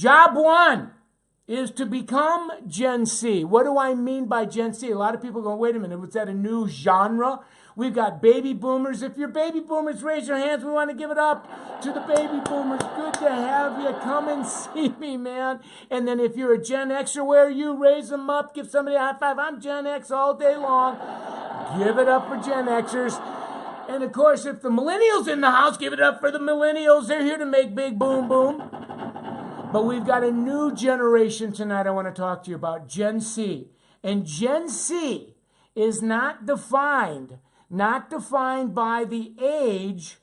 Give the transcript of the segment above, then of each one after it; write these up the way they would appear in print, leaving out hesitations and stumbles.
Job one is to become Gen C. What do I mean by Gen C? A lot of people go, wait a minute, was that a new genre? We've got baby boomers. If you're baby boomers, raise your hands. We want to give it up to the baby boomers. Good to have you. Come and see me, man. And then if you're a Gen Xer, where are you? Raise them up. Give somebody a high five. I'm Gen X all day long. Give it up for Gen Xers. And of course, if the millennials in the house, give it up for the millennials. They're here to make big boom boom. But we've got a new generation tonight I want to talk to you about, Gen C. And Gen C is not defined by the age,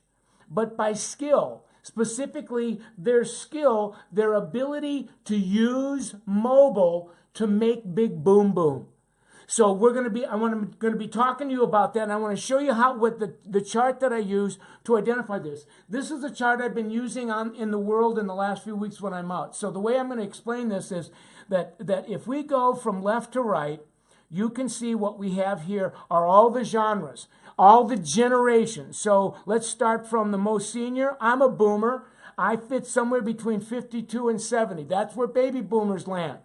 but by skill. Specifically, their skill, their ability to use mobile to make big boom boom. So I'm going to be talking to you about that, and I want to show you what the chart that I use to identify this. This is a chart I've been using in the world in the last few weeks when I'm out. So the way I'm going to explain this is that if we go from left to right, you can see what we have here are all the genres, all the generations. So let's start from the most senior. I'm a boomer. I fit somewhere between 52 and 70. That's where baby boomers land.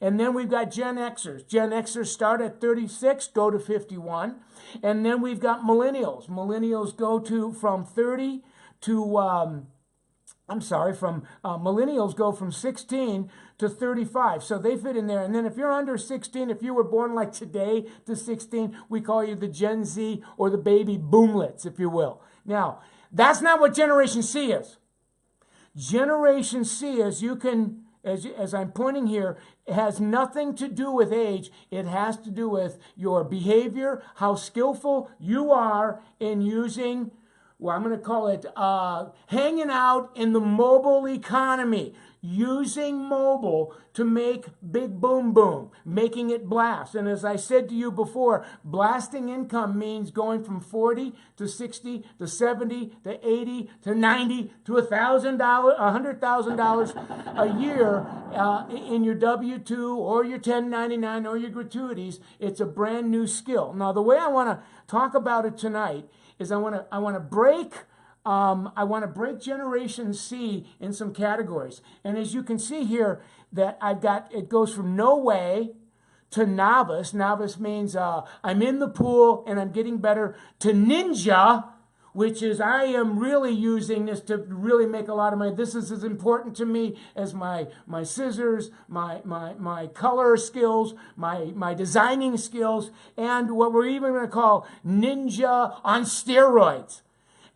And then we've got Gen Xers. Gen Xers start at 36, go to 51. And then we've got millennials. Millennials go from 30 to, millennials go from 16 to 35. So they fit in there. And then if you're under 16, if you were born like today to 16, we call you the Gen Z or the baby boomlets, if you will. Now, that's not what Generation C is. Generation C, as I'm pointing here, has nothing to do with age. It has to do with your behavior, how skillful you are in using, I'm going to call it hanging out in the mobile economy, using mobile to make big boom boom, making it blast. And as I said to you before, blasting income means going from 40 to 60 to 70 to 80 to 90 to $100,000 a year in your W-2 or your 1099 or your gratuities. It's a brand new skill. Now, the way I want to talk about it tonight is I want to break Generation C in some categories. And as you can see here, that it goes from no way to novice. Novice means I'm in the pool and I'm getting better, to ninja, which is I am really using this to really make a lot of money. This is as important to me as my scissors, my color skills, my designing skills, and what we're even going to call ninja on steroids.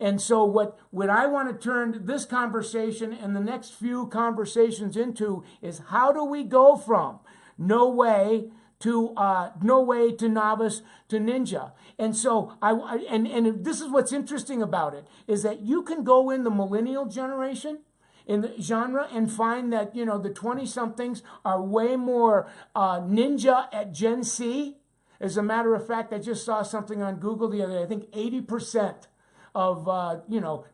And so what I want to turn this conversation and the next few conversations into is how do we go from no way to novice to ninja. And so and this is what's interesting about it is that you can go in the millennial generation in the genre and find that, the 20-somethings are way more ninja at Gen C. As a matter of fact, I just saw something on Google the other day. I think 80% of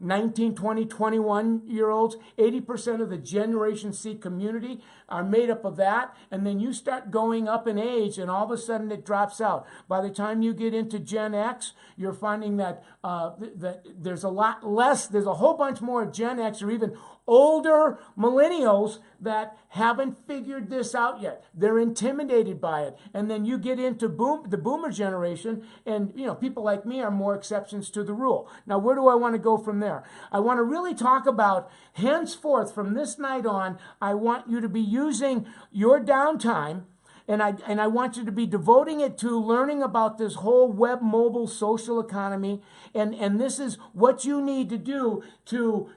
19, 20, 21-year-olds, 80% of the Generation C community are made up of that. And then you start going up in age and all of a sudden it drops out. By the time you get into Gen X, you're finding that there's a lot less, there's a whole bunch more Gen X or even older millennials that haven't figured this out yet. They're intimidated by it. And then you get into the boomer generation, and people like me are more exceptions to the rule. Now, where do I want to go from there? I want to really talk about, henceforth, from this night on, I want you to be using your downtime, and I want you to be devoting it to learning about this whole web mobile social economy. And this is what you need to do to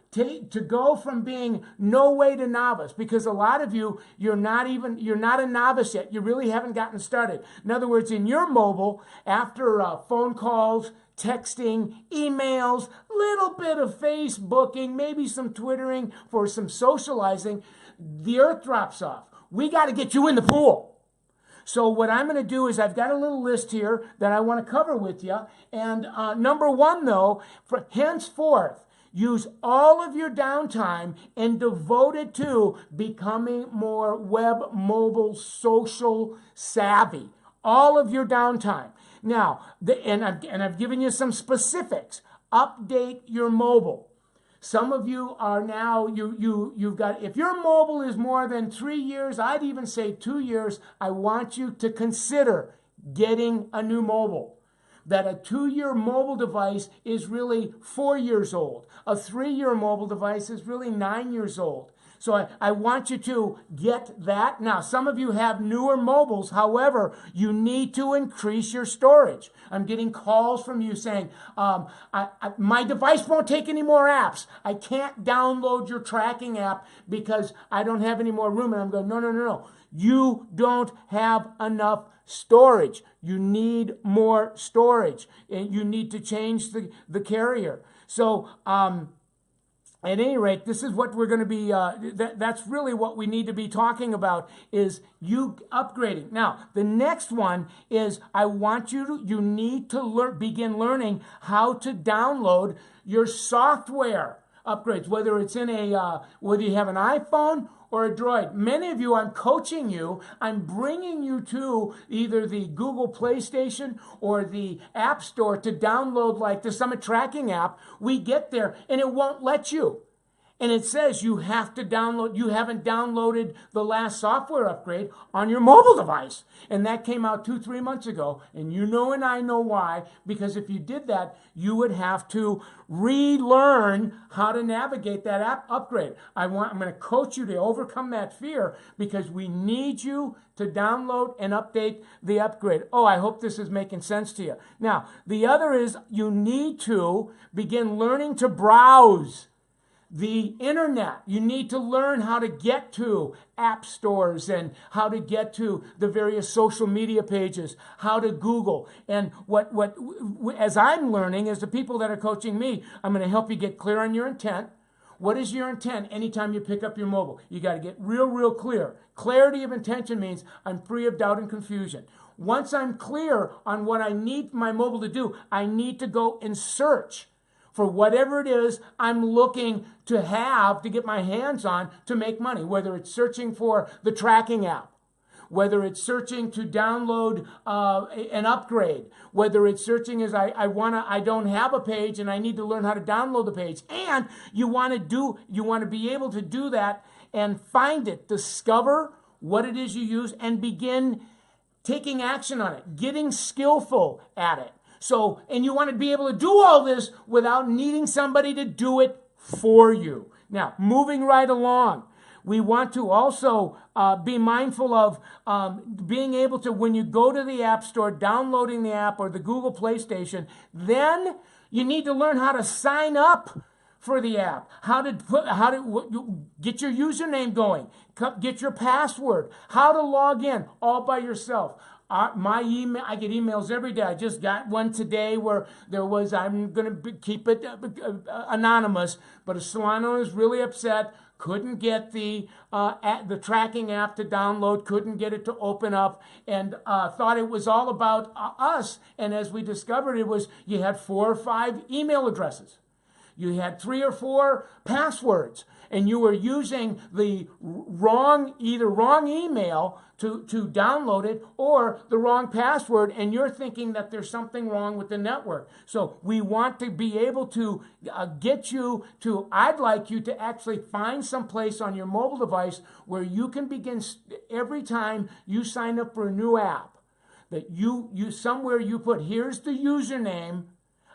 go from being no way to novice. Because a lot of you, you're not a novice yet. You really haven't gotten started. In other words, in your mobile, after phone calls, texting, emails, little bit of Facebooking, maybe some Twittering for some socializing, the earth drops off. We got to get you in the pool. So what I'm going to do is I've got a little list here that I want to cover with you. And number one, though, for henceforth, use all of your downtime and devote it to becoming more web, mobile, social savvy. All of your downtime. Now, and I've given you some specifics. Update your mobile. Some of you are now, you've got, if your mobile is more than 3 years, I'd even say 2 years, I want you to consider getting a new mobile. That a 2-year mobile device is really 4 years old. A 3-year mobile device is really 9 years old. So I want you to get that. Now, some of you have newer mobiles. However, you need to increase your storage. I'm getting calls from you saying, my device won't take any more apps. I can't download your tracking app because I don't have any more room. And I'm going, no. You don't have enough storage. You need more storage. And you need to change the carrier. So, at any rate, this is what we're going to be, that's really what we need to be talking about, is you upgrading. Now, the next one is I want you need to begin learning how to download your software upgrades, whether it's in whether you have an iPhone or a Droid. Many of you, I'm coaching you. I'm bringing you to either the Google Play Station or the App Store to download like the Summit Tracking app. We get there and it won't let you. And it says you have to download, you haven't downloaded the last software upgrade on your mobile device. And that came out 2-3 months ago. And you know and I know why. Because if you did that, you would have to relearn how to navigate that app upgrade. I'm going to coach you to overcome that fear because we need you to download and update the upgrade. Oh, I hope this is making sense to you. Now, the other is you need to begin learning to browse the internet. You need to learn how to get to app stores and how to get to the various social media pages, how to Google. And what as I'm learning, as the people that are coaching me, I'm going to help you get clear on your intent. What is your intent anytime you pick up your mobile? You got to get real clear. Clarity of intention means I'm free of doubt and confusion. Once I'm clear on what I need my mobile to do, I need to go and search for whatever it is I'm looking to have to get my hands on to make money, whether it's searching for the tracking app, whether it's searching to download an upgrade, whether it's searching as I don't have a page and I need to learn how to download the page. And you want to be able to do that and find it, discover what it is you use and begin taking action on it, getting skillful at it. So, and you want to be able to do all this without needing somebody to do it for you. Now, moving right along, we want to also be mindful of being able to, when you go to the App Store, downloading the app or the Google Play Station, then you need to learn how to sign up for the app, how to get your username going, get your password, how to log in all by yourself. My email, I get emails every day. I just got one today where there was, I'm going to keep it anonymous, but a salon owner is really upset, couldn't get the tracking app to download, couldn't get it to open up, and thought it was all about us. And as we discovered, it was, you had 4 or 5 email addresses. You had 3 or 4 passwords, and you were using the either wrong email to download it or the wrong password, and you're thinking that there's something wrong with the network. So we want to be able to get you to, I'd like you to actually find some place on your mobile device where you can begin, every time you sign up for a new app, that you somewhere you put, here's the username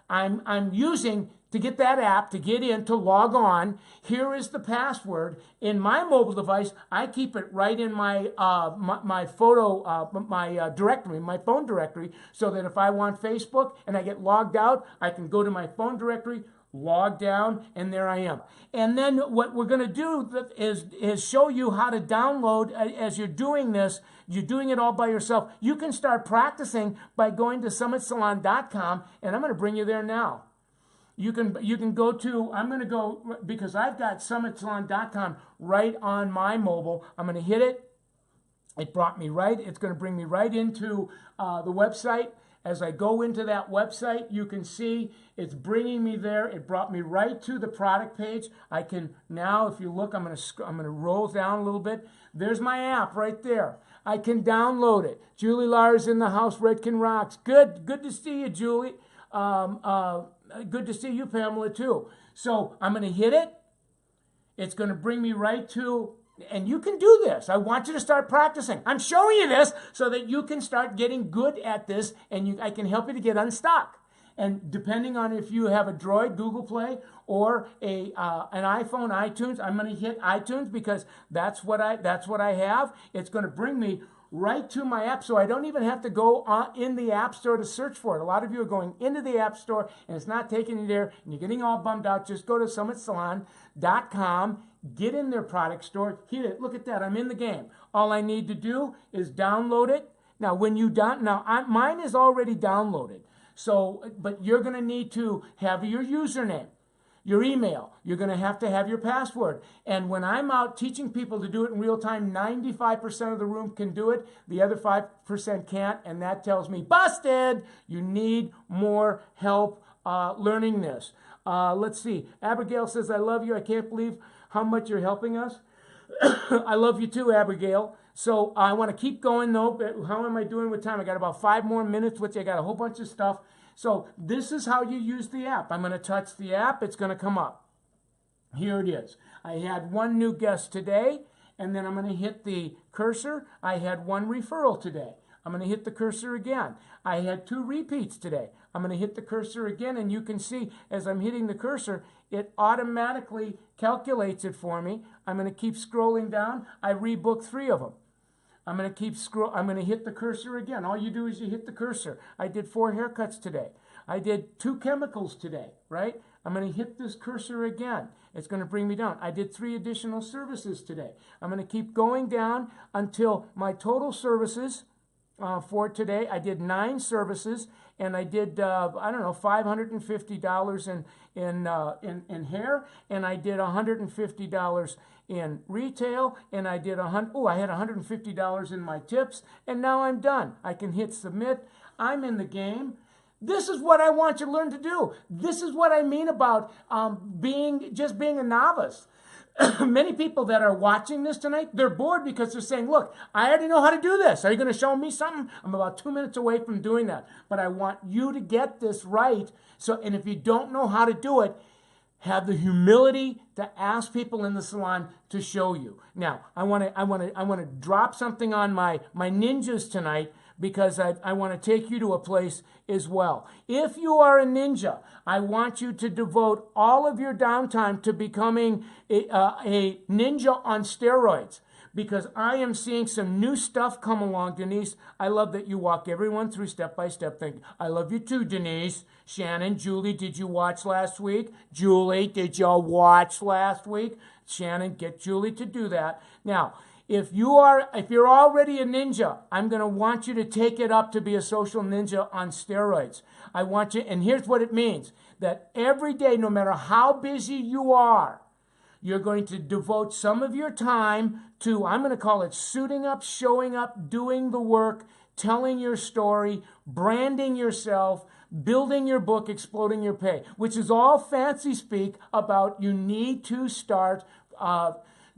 I'm using to get that app, to get in, to log on. Here is the password. In my mobile device, I keep it right in my directory, my phone directory, so that if I want Facebook and I get logged out, I can go to my phone directory, log down, and there I am. And then what we're going to do is show you how to download. As you're doing this, you're doing it all by yourself. You can start practicing by going to summitsalon.com, and I'm going to bring you there now. You can go to, I'm going to go, because I've got summitsalon.com right on my mobile. I'm going to hit it. It's going to bring me right into the website. As I go into that website, you can see it's bringing me there. It brought me right to the product page. I can now, if you look, I'm going to roll down a little bit. There's my app right there. I can download it. Julie Lars in the house. Redkin rocks. Good to see you, Julie. Good to see you, Pamela, too. So I'm going to hit it. It's going to bring me right to, and you can do this. I want you to start practicing. I'm showing you this so that you can start getting good at this, and I can help you to get unstuck. And depending on if you have a Droid, Google Play, or an iPhone, iTunes, I'm going to hit iTunes because that's what I have. It's going to bring me right to my app, so I don't even have to go in the App Store to search for it. A lot of you are going into the App Store, and it's not taking you there, and you're getting all bummed out. Just go to summitsalon.com, get in their product store, hit it. Look at that. I'm in the game. All I need to do is download it. Now, mine is already downloaded. So, but you're going to need to have your username, your email. You're going to have your password. And when I'm out teaching people to do it in real time, 95% of the room can do it. The other 5% can't. And that tells me, busted, you need more help learning this. Let's see. Abigail says, I love you. I can't believe how much you're helping us. I love you too, Abigail. So I want to keep going though. But how am I doing with time? I got about 5 more minutes with you. I got a whole bunch of stuff. So this is how you use the app. I'm going to touch the app. It's going to come up. Here it is. I had 1 new guest today, and then I'm going to hit the cursor. I had 1 referral today. I'm going to hit the cursor again. I had 2 repeats today. I'm going to hit the cursor again, and you can see as I'm hitting the cursor, it automatically calculates it for me. I'm going to keep scrolling down. I rebooked 3 of them. I'm going to hit the cursor again. All you do is you hit the cursor. I did 4 haircuts today. I did 2 chemicals today, right? I'm going to hit this cursor again. It's going to bring me down. I did 3 additional services today. I'm going to keep going down until my total services for today. I did 9 services, and I did $550 in hair, and I did $150 in retail, and I had $150 in my tips, and now I'm done. I can hit submit. I'm in the game. This is what I want you to learn to do. This is what I mean about being a novice. Many people that are watching this tonight, they're bored because they're saying, look, I already know how to do this. Are you going to show me something? I'm about 2 minutes away from doing that. But I want you to get this right. And if you don't know how to do it, have the humility to ask people in the salon to show you. Now, I want to drop something on my ninjas tonight, because I want to take you to a place as well. If you are a ninja, I want you to devote all of your downtime to becoming a ninja on steroids, because I am seeing some new stuff come along, Denise. I love that you walk everyone through step-by-step thing. I love you too, Denise. Shannon, Julie, did you watch last week? Julie, did you watch last week? Shannon, get Julie to do that. Now, if you're already a ninja, I'm going to want you to take it up to be a social ninja on steroids. I want you, and here's what it means, that every day, no matter how busy you are, you're going to devote some of your time to, I'm going to call it suiting up, showing up, doing the work, telling your story, branding yourself, building your book, exploding your pay, which is all fancy speak about you need to start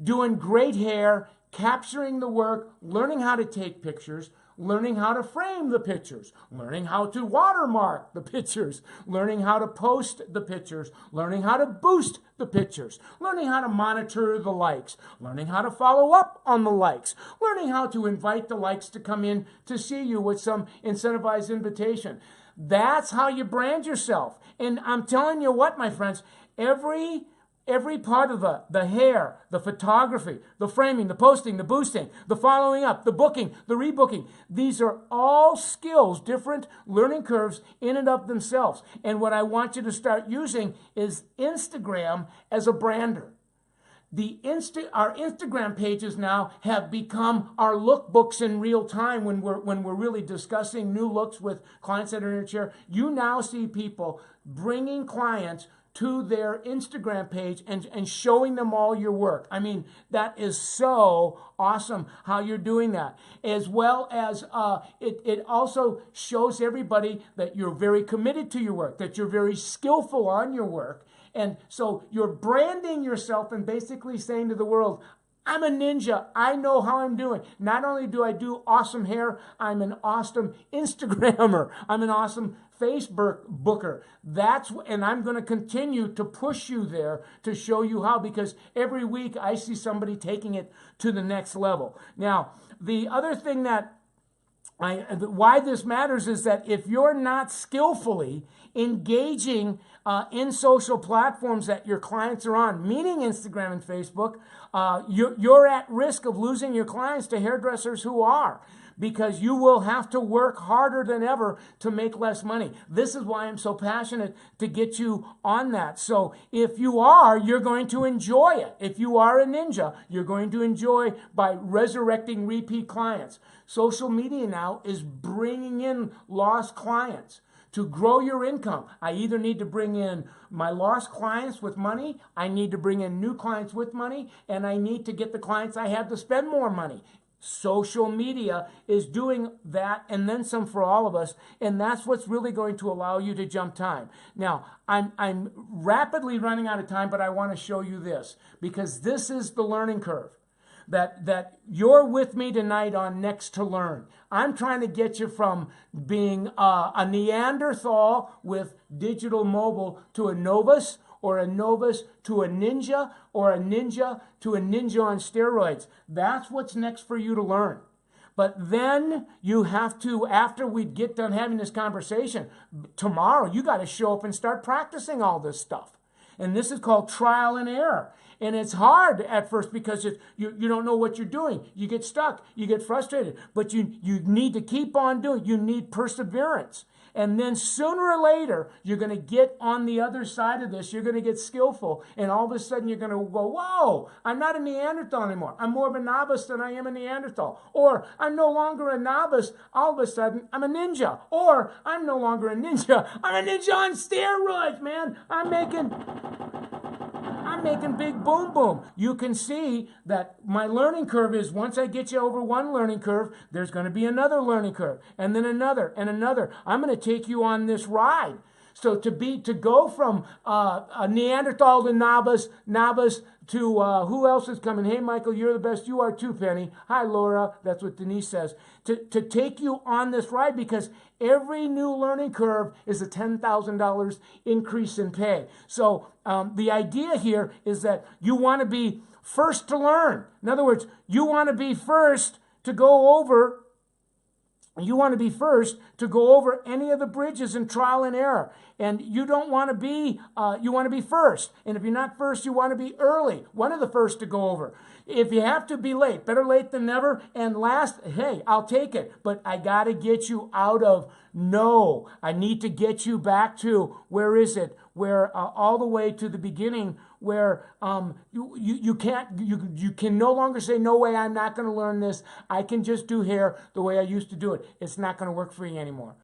doing great hair, capturing the work, learning how to take pictures, learning how to frame the pictures, learning how to watermark the pictures, learning how to post the pictures, learning how to boost the pictures, learning how to monitor the likes, learning how to follow up on the likes, learning how to invite the likes to come in to see you with some incentivized invitation. That's how you brand yourself. And I'm telling you what, my friends, every part of the hair, the photography, the framing, the posting, the boosting, the following up, the booking, the rebooking, these are all skills, different learning curves in and of themselves. And what I want you to start using is Instagram as a brander. Our Instagram pages now have become our lookbooks in real time when we're really discussing new looks with clients that are in a chair. You now see people bringing clients to their Instagram page and showing them all your work. I mean, that is so awesome how you're doing that. As well as it also shows everybody that you're very committed to your work, that you're very skillful on your work. And so you're branding yourself and basically saying to the world, I'm a ninja. I know how I'm doing. Not only do I do awesome hair, I'm an awesome Instagrammer. I'm an awesome Facebooker. And I'm going to continue to push you there to show you how, because every week I see somebody taking it to the next level. Now, the other thing why this matters is that if you're not skillfully engaging in social platforms that your clients are on, meaning Instagram and Facebook, you're at risk of losing your clients to hairdressers who are, because you will have to work harder than ever to make less money. This is why I'm so passionate to get you on that. So if you are, you're going to enjoy it. If you are a ninja, you're going to enjoy by resurrecting repeat clients. Social media now is bringing in lost clients. To grow your income, I either need to bring in my lost clients with money, I need to bring in new clients with money, and I need to get the clients I have to spend more money. Social media is doing that and then some for all of us, and that's what's really going to allow you to jump time. Now, I'm rapidly running out of time, but I want to show you this, because this is the learning curve that you're with me tonight on Next to Learn. I'm trying to get you from being a Neanderthal with digital mobile to a novice, or a novice to a ninja, or a ninja to a ninja on steroids. That's what's next for you to learn. But then you have to, after we get done having this conversation, tomorrow you got to show up and start practicing all this stuff. And this is called trial and error. And it's hard at first because you don't know what you're doing. You get stuck. You get frustrated. But you need to keep on doing. You need perseverance. And then sooner or later, you're going to get on the other side of this. You're going to get skillful. And all of a sudden, you're going to go, whoa, I'm not a Neanderthal anymore. I'm more of a novice than I am a Neanderthal. Or I'm no longer a novice. All of a sudden, I'm a ninja. Or I'm no longer a ninja. I'm a ninja on steroids, man. I'm making big boom boom. You can see that my learning curve is, once I get you over one learning curve, there's going to be another learning curve, and then another and another. I'm going to take you on this ride. So to go from a Neanderthal to novice to who else is coming? Hey, Michael, you're the best. You are too, Penny. Hi, Laura. That's what Denise says. To take you on this ride, because every new learning curve is a $10,000 increase in pay. So the idea here is that you want to be first to learn. In other words, you want to be first to go over. You want to be first to go over any of the bridges in trial and error. And you don't want to be, you want to be first. And if you're not first, you want to be early. One of the first to go over. If you have to be late, better late than never. And last, hey, I'll take it. But I got to get you out of no. I need to get you back to, where is it? Where all the way to the beginning, where you can no longer say, no way, I'm not going to learn this. I can just do hair the way I used to do it. It's not going to work for you anymore.